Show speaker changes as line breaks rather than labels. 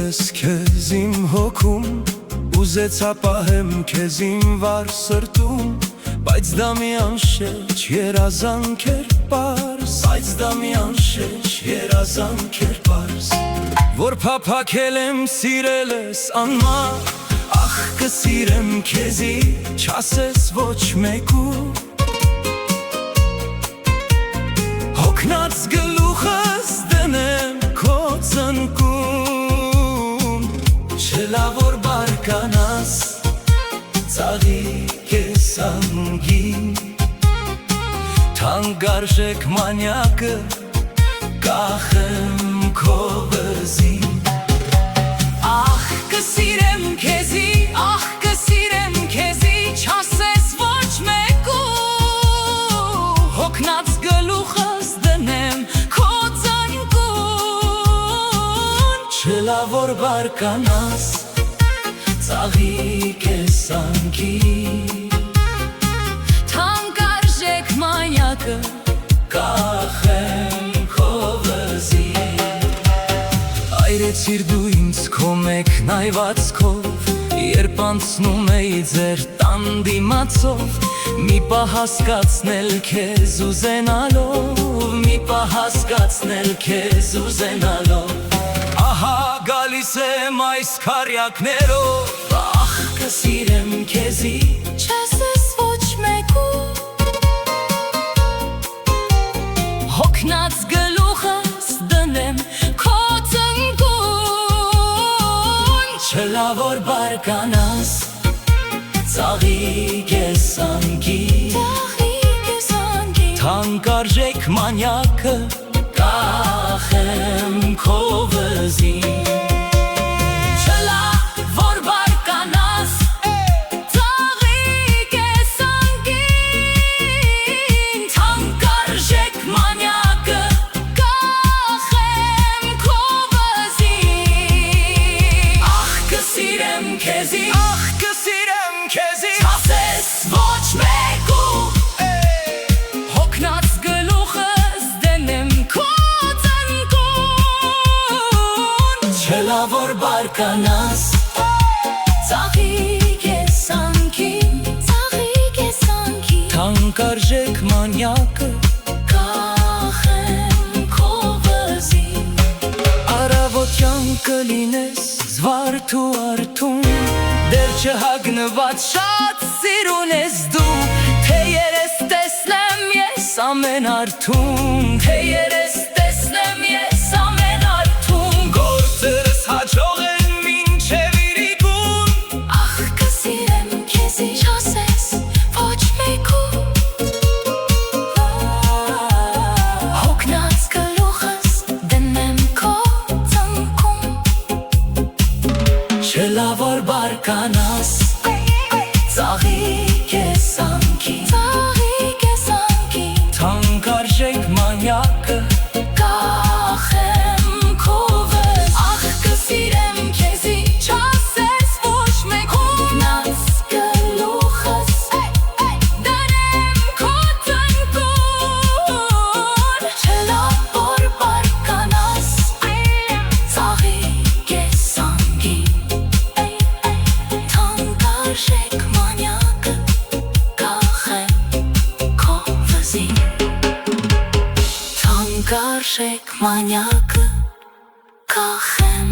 ես քեզ իմ հոգում, ուզեցա պահեմ քեզ իմ վար սրտում, բայց դա մի անշեջ երազանք էր պարզ, որ փափաքել եմ սիրել ես անմար, ախ կսիրեմ քեզի, չասես ոչ մեկու, հոգնած գլուխս դնեմ քո ծնկում, չելա որ բարկանաս ծաղիկ ես անգին, թանկարժեք մանյակը կախեմ քո վզին, ախ կսիրեմ քեզի, ախ կսիրեմ քեզի, չասես ոչ մեկու, հոգնած գլուխս դնեմ քո ծնկուն, չելա որ բարկանաս ծաղիկ ես անգին, թանկարժեք մանյակը կախեմ քո վզին, այրեցիր դու ինձ քո մեկնայվածքով, երբ անցնում էի ձեր տան դիմացով, մի պահ հասկացնել քեզ ուզենալով, մի պահ հասկացնել քեզ ուզենալով, ահա գալիս եմ այս քարյակներով, ախ կսիրեմ քեզի, չասես ոչ մեկու, հոգնած գլուխս դնեմ քո ծնկուն, չելա որ բարկանաս ծաղիկ ես անգին, թանկարժեք մանյակը կախեմ քո վզին, չելա որ բարկանաս ծաղիկ ես անգին, թանկարժեք մանյակը կախեմ քո վզին, ախ կսիրեմ քեզի, ախ կսիրեմ քեզի, չասես ոչ մեկու, հոգնած գլուխս դնեմ քո ծնկուն, չելա որ բարկանաս ծաղիկ ես անգին, թանկարժեք մանյակը կախեմ քո վզին, առավոտյան կլինես զվարթ ու արթուն, դեռ չհագնված շատ սիրուն ես դու, թե երես տեսնեմ ես ամեն արթուն, թե երես տեսնեմ ես ամեն արթուն, գործերս հաջող են մինչև իրիկուն, ախ կսիրեմ քեզի, չասես ոչ մեկու, հոգնած գլուխս դնեմ քո ծնկում, չելա որ բարկանաս ծաղիկ ես անգին, թանկարժեք մանյակը կախեմ քո վզին, ախ կսիրեմ քեզի, չասես ոչ մեկու, հոգնած գլուխս դնեմ քո ծնկուն, չելա որ բարկանաս ծաղիկ ես անգին, թանկարժեք մանյակը կախեմ քո վզին, թանկարժեք մանյակը կախեմ